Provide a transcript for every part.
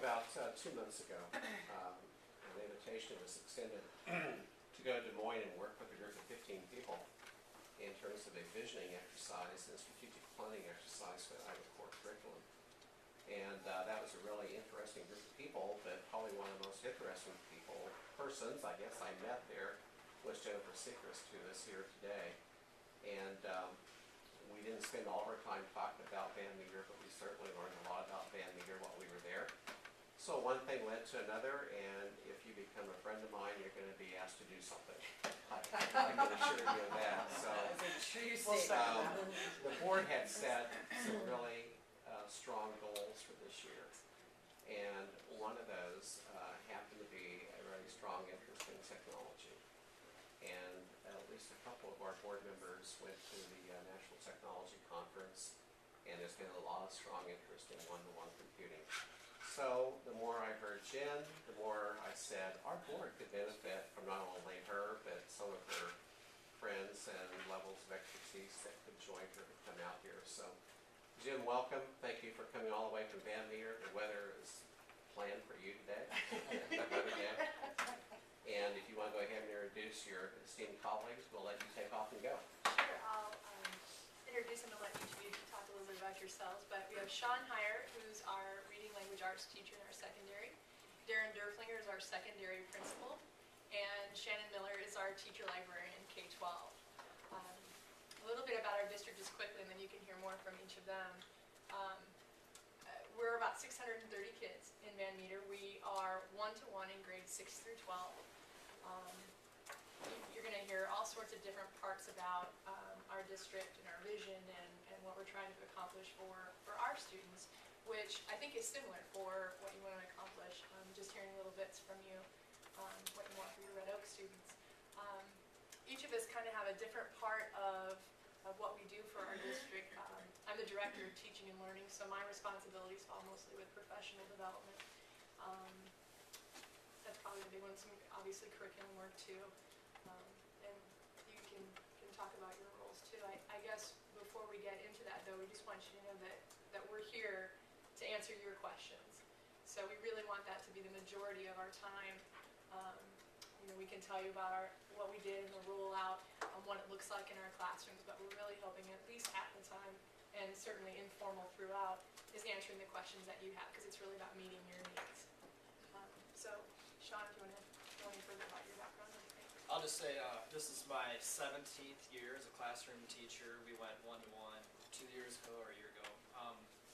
About 2 months ago, an invitation was extended to go to Des Moines and work with a group of 15 people in terms of a visioning exercise and strategic planning exercise for the Iowa core curriculum. And that was a really interesting group of people, but probably one of the most interesting persons, I guess, I met there was Jennifer Sechrist, who is here today. And we didn't spend all of our time talking about Van Meter, but we certainly learned a lot about Van Meter while we were there. So one thing led to another, and if you become a friend of mine, you're going to be asked to do something. I can assure you of that. So the board had set some really strong goals for this year, and one of those happened to be a very strong interest in technology. And at least a couple of our board members went to the National Technology Conference, and there's been a lot of strong interest in one-to-one computing. So the more I heard Jen, the more I said our board could benefit from not only her, but some of her friends and levels of expertise that could join her to come out here. So Jim, welcome. Thank you for coming all the way from Van Meter. The weather is planned for you today. And if you want to go ahead and introduce your esteemed colleagues, we'll let you take off and go. Sure, I'll introduce them and let each of you talk a little bit about yourselves. But we have Sean Heyer, who's our reading language arts teacher in our secondary. Darren Derflinger is our secondary principal. And Shannon Miller is our teacher librarian in K-12. A little bit about our district just quickly, and then you can hear more from each of them. We're about 630 kids in Van Meter. We are one-to-one in grades 6 through 12. You're going to hear all sorts of different parts about our district and our vision and what we're trying to accomplish for our students, which I think is similar for what you want to accomplish. Just hearing little bits from you, what you want for your Red Oak students. Each of us kind of have a different part of what we do for our district. I'm the director of teaching and learning, so my responsibilities fall mostly with professional development. That's probably the big one. Some obviously curriculum work too, and you can talk about your roles too. I guess before we get into that though, we just want you to know that we're here to answer your questions. So we really want that to be the majority of our time. We can tell you about what we did in the rollout, what it looks like in our classrooms, but we're really hoping, at least at the time, and certainly informal throughout, is answering the questions that you have, because it's really about meeting your needs. So, Sean, if you want to go any further about your background? I'll just say this is my 17th year as a classroom teacher. We went one-to-one 2 years ago or a year ago.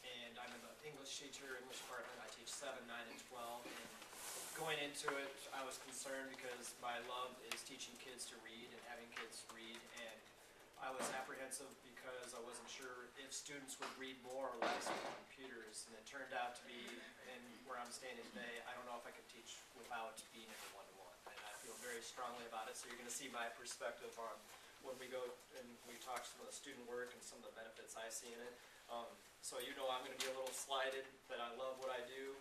And I'm an English teacher, English department. I teach 7, 9, and 12. And going into it, I was concerned because my love is teaching kids to read and having kids read. And I was apprehensive because I wasn't sure if students would read more or less on computers. And it turned out to be, and where I'm standing today, I don't know if I could teach without being in a one-to-one. And I feel very strongly about it. So you're going to see my perspective on when we go and we talk some of the student work and some of the benefits I see in it. So you know I'm going to be a little slighted, but I love what I do.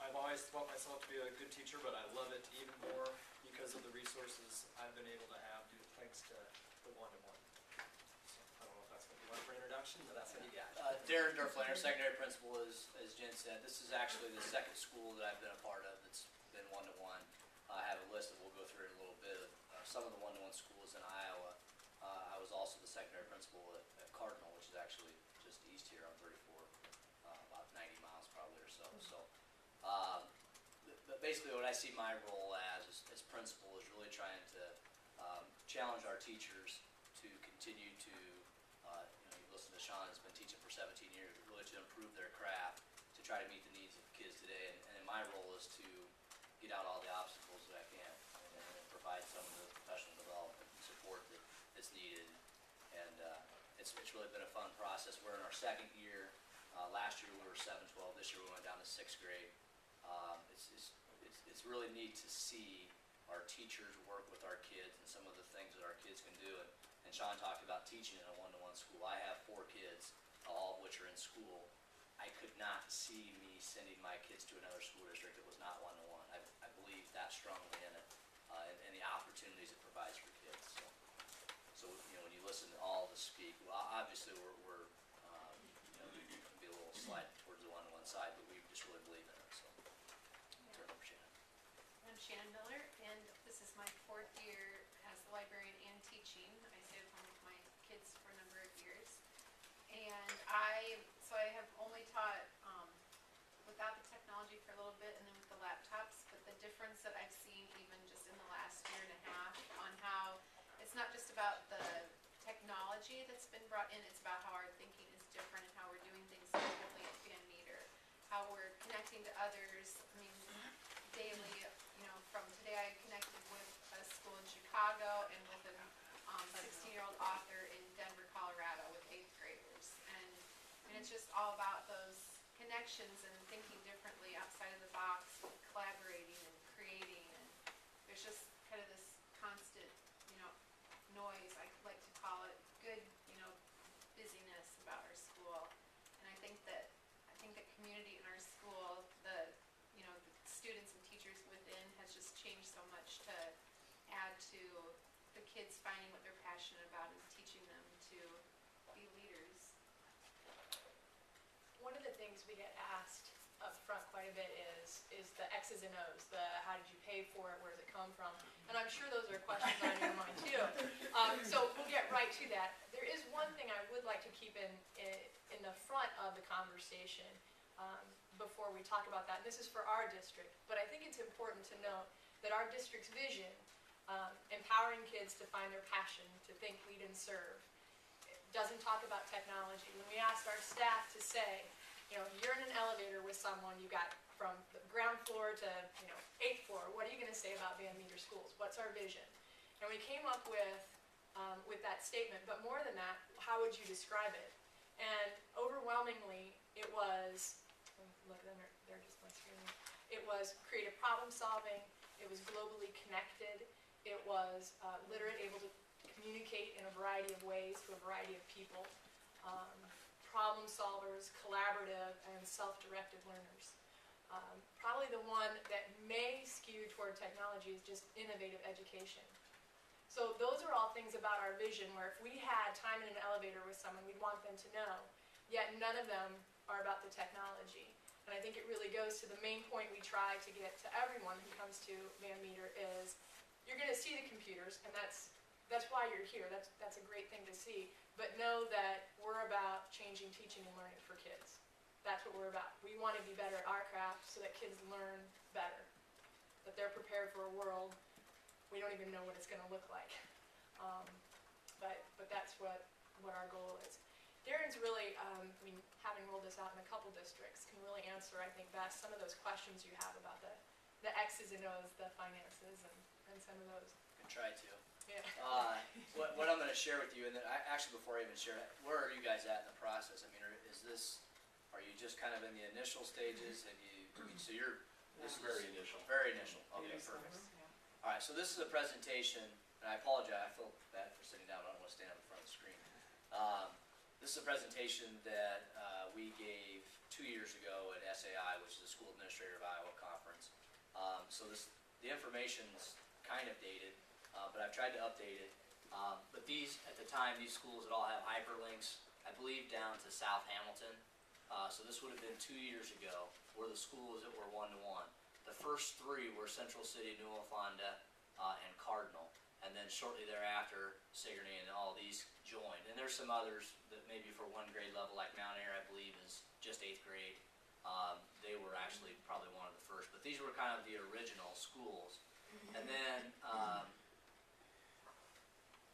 I've always felt myself to be a good teacher, but I love it even more because of the resources I've been able to have thanks to the one-to-one. So I don't know if that's what you want for introduction, but that's what you got. Darren Derflinger, secondary principal, as Jen said. This is actually the second school that I've been a part of that's been one-to-one. I have a list that we'll go through in a little bit of some of the one-to-one schools in Iowa. I was also the secondary principal at Cardinal, which is actually just east here on 34, about 90 miles probably or so. But basically what I see my role as principal is really trying to challenge our teachers to continue to, you listen to Sean, has been teaching for 17 years, really to improve their craft, to try to meet the needs of kids today. And my role is to get out all the obstacles that I can and provide some of the professional development and support that's needed. And it's really been a fun process. We're in our second year. Last year we were 7-12. This year we went down to 6th grade. It's really neat to see our teachers work with our kids and some of the things that our kids can do. And Sean talked about teaching in a one-to-one school. I have 4 kids, all of which are in school. I could not see me sending my kids to another school district that was not one-to-one. I believe that strongly in it, and the opportunities it provides for kids. So when you listen to all the speak, well, obviously we're be a little slide towards the one-to-one side, but we just really believe in it. So Shannon Miller, and this is my 4th year as a librarian and teaching. I stayed at home with my kids for a number of years. And so I have only taught without the technology for a little bit and then with the laptops, but the difference that I've seen even just in the last year and a half on how it's not just about the technology that's been brought in, it's about how our thinking is different and how we're doing things differently at Van Meter, how we're connecting to others. I mean, daily, from today I connected with a school in Chicago and with a 16-year-old author in Denver, Colorado with 8th graders. And it's just all about those connections and thinking differently outside of the box, and collaborating and creating. And there's just kind of this constant, noise, I like to call it, good, busyness about our school. And I think that community in our school, the students and teachers within has just changed so much to add to the kids finding what they're passionate about and teaching them to be leaders. One of the things we get asked up front quite a bit is the X's and O's, the how did you pay for it, where does it come from? And I'm sure those are questions on your mind too. So we'll get right to that. There is one thing I would like to keep in the front of the conversation before we talk about that. And this is for our district, but I think it's important to note that our district's vision, empowering kids to find their passion, to think, lead, and serve, doesn't talk about technology. When we asked our staff to say, you're in an elevator with someone, you got from the ground floor to 8th floor, what are you going to say about Van Meter Schools? What's our vision? And we came up with that statement, but more than that, how would you describe it? And overwhelmingly, it was, look, they're just my screen. It was creative problem solving. It was globally connected. It was literate, able to communicate in a variety of ways to a variety of people. Problem solvers, collaborative, and self-directed learners. Probably the one that may skew toward technology is just innovative education. So those are all things about our vision where if we had time in an elevator with someone, we'd want them to know, yet none of them are about the technology. And I think it really goes to the main point we try to get to everyone who comes to Van Meter is you're going to see the computers, and that's why you're here. That's a great thing to see. But know that we're about changing teaching and learning for kids. That's what we're about. We want to be better at our craft so that kids learn better, that they're prepared for a world we don't even know what it's going to look like. But that's what our goal is. Darren's really, having rolled this out in a couple districts, can really answer, I think, best some of those questions you have about the X's and O's, the finances, and some of those. Can try to. Yeah. What I'm going to share with you, and then actually before I even share it, where are you guys at in the process? I mean, are you just kind of in the initial stages? So you're, this is Very initial. Very initial. Okay, perfect. All right, so this is a presentation, and I apologize, I feel bad for sitting down, I don't want to stand up in front of the screen. This is a presentation that we gave 2 years ago at SAI, which is the School Administrator of Iowa Conference. So the information's kind of dated, but I've tried to update it. But at the time, these schools would all have hyperlinks, I believe down to South Hamilton. So this would have been 2 years ago, were the schools that were one-to-one. The first 3 were Central City, Newell Fonda, and Cardinal. And then shortly thereafter, Sigourney and all these joined. And there's some others that maybe for 1 grade level, like Mount Air, I believe, is just 8th grade. They were actually probably one of the first. But these were kind of the original schools. And then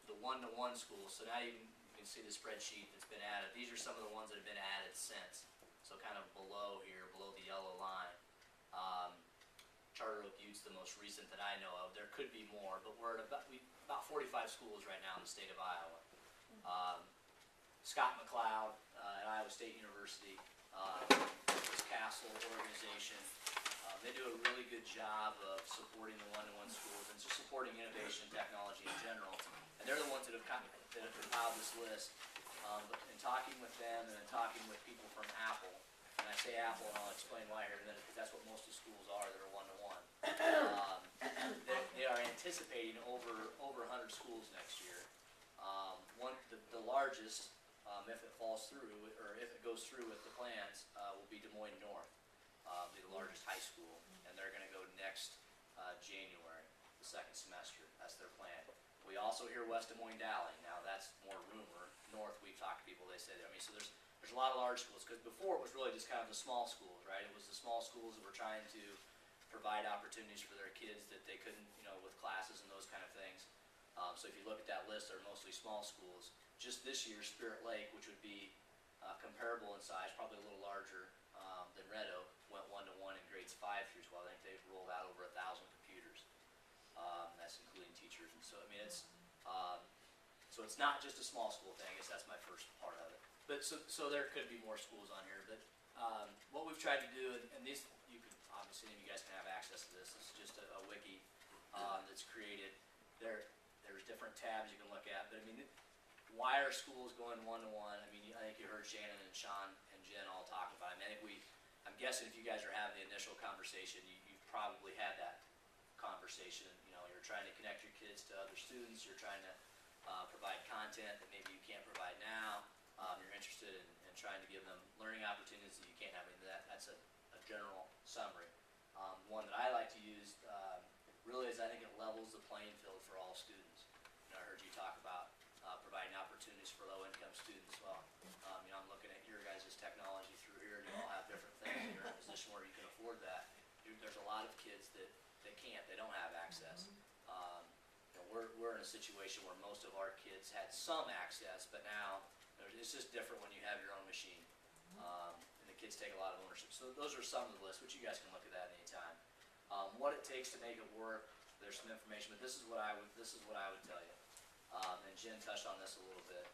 the one-to-one schools. So now you can see the spreadsheet that's been added. These are some of the ones that have been added since. So kind of below here, below the yellow line. Charter Oak Utte's the most recent that I know of. There could be more, but we're at about 45 schools right now in the state of Iowa. Scott McLeod at Iowa State University, this Castle organization, they do a really good job of supporting the one-to-one schools and just supporting innovation technology in general. And they're the ones that have compiled this list. But in talking with them and in talking with people from Apple, and I say Apple, and I'll explain why here in a minute, because that's what most of the schools are that are one-to-one. They are anticipating over 100 schools next year. The largest, if it falls through, or if it goes through with the plans, will be Des Moines North, be the largest high school, and they're going to go next January, the second semester. That's their plan. We also hear West Des Moines Dowling. Now that's more rumor. North, we've talked to people, they say that. I mean, so there's a lot of large schools, because before it was really just kind of the small schools, right? It was the small schools that were trying to provide opportunities for their kids that they couldn't, with classes and those kind of things. So if you look at that list, they're mostly small schools. Just this year, Spirit Lake, which would be comparable in size, probably a little larger than Red Oak, went 1-to-1 in grades 5 through 12. I think they've rolled out over 1,000 computers. That's including teachers, and so I mean so it's not just a small school thing. I guess that's my first part of it. But so there could be more schools on here. But what we've tried to do, and these you can obviously you guys can have access to this. This is just a wiki that's created. There's different tabs you can look at. But I mean, why are schools going 1-to-1? I mean, I think you heard Shannon and Sean and Jen all talk about it. I mean, I'm guessing if you guys are having the initial conversation, you've probably had that conversation. You're trying to connect your kids to other students. You're trying to provide content that maybe you can't provide now. You're interested in trying to give them learning opportunities that you can't have. I mean, that's a general summary. One that I like to use really is I think it levels the playing field for all students. I heard you talk about providing opportunities for low-income students. Well, I'm looking at your guys' technology through here, and you all have different things, and you're in a position where you can afford that. There's a lot of kids that can't. They don't have access. We're in a situation where most of our kids had some access, but now it's just different when you have your own machine, and the kids take a lot of ownership. So those are some of the lists, which you guys can look at that anytime. What it takes to make it work, there's some information, but this is what I would tell you. And Jen touched on this a little bit.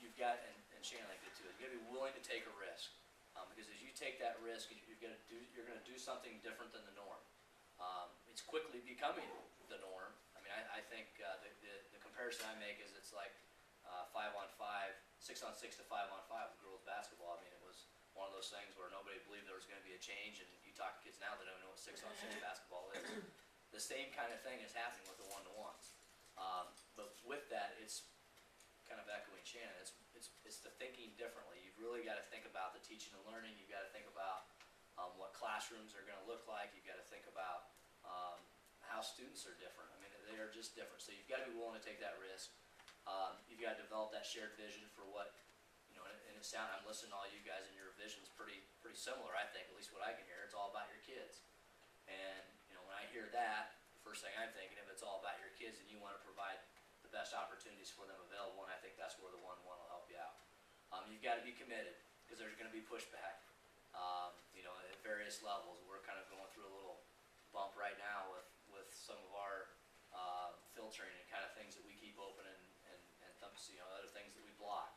You've got, and Shannon did too. You've got to be willing to take a risk, because as you take that risk, you're going to do something different than the norm. It's quickly becoming the norm. I mean, I think the comparison I make is it's like 5-on-5, 6-on-6 to 5-on-5 with girls basketball. I mean, it was one of those things where nobody believed there was going to be a change, and you talk to kids now that don't know what 6-on-6 basketball is. The same kind of thing is happening with the 1-to-1s. But with that, it's kind of echoing Shannon. It's the thinking differently. You've really got to think about the teaching and learning. You've got to think about what classrooms are going to look like. You've got to think about how students are different. I mean, they are just different. So you've got to be willing to take that risk. You've got to develop that shared vision for what, and I'm listening to all you guys, and your vision's pretty similar, I think, at least what I can hear. It's all about your kids. And, when I hear that, the first thing I'm thinking of, it's all about your kids, and you want to provide the best opportunities for them available, and I think that's where the 1-to-1 will help you out. You've got to be committed, because there's going to be pushback, at various levels. We're kind of going through a little bump right now with some of our filtering and kind of things that we keep open and other things that we block.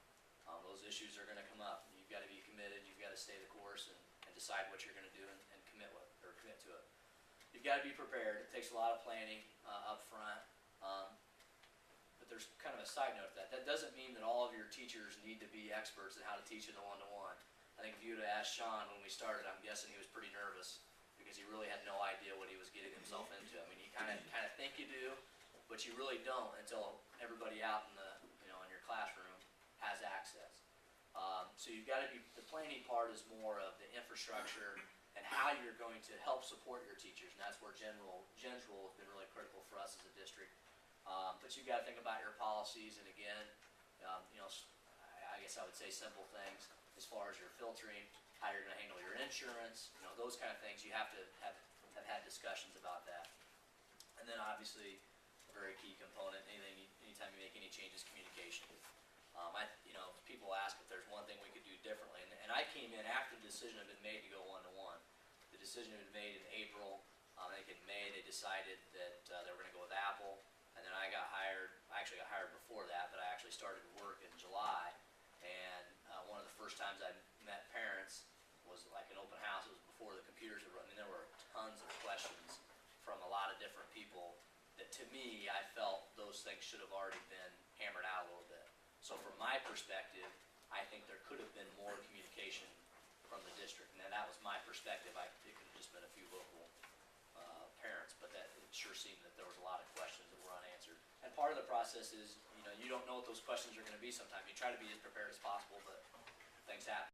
Those issues are going to come up. You've got to be committed. You've got to stay the course and decide what you're going to do and commit to it. You've got to be prepared. It takes a lot of planning up front. But there's kind of a side note to that. That doesn't mean that all of your teachers need to be experts at how to teach in a 1-to-1. I think if you would have asked Sean when we started, I'm guessing he was pretty nervous because he really had no idea what he was getting himself into. I mean, you kind of think you do, but you really don't until everybody out in your classroom has access. So you've got to be, the planning part is more of the infrastructure and how you're going to help support your teachers, and that's where Jen's role has been really critical for us as a district. But you've got to think about your policies, and again, I guess I would say simple things as far as your filtering, how you're going to handle your insurance, those kind of things. You have to have had discussions about that. And then obviously, a very key component, anytime you make any changes, communication. People ask if there's one thing we could do differently, and I came in after the decision had been made to go 1-to-1. The decision had been made in April. I think in May they decided that they were going to go with Apple, and then I got hired. I actually got hired before that, but I actually started work in July, and one of the first times I met parents was like an open house. It was before the computers were running. There were tons of questions from a lot of different people that, to me, I felt those things should have already been hammered out a little bit. So from my perspective, I think there could have been more communication from the district, and that was my perspective. It could have just been a few local parents, but it sure seemed that there was a lot of questions that were unanswered. And part of the process is, you don't know what those questions are going to be sometimes. You try to be as prepared as possible, but things happen.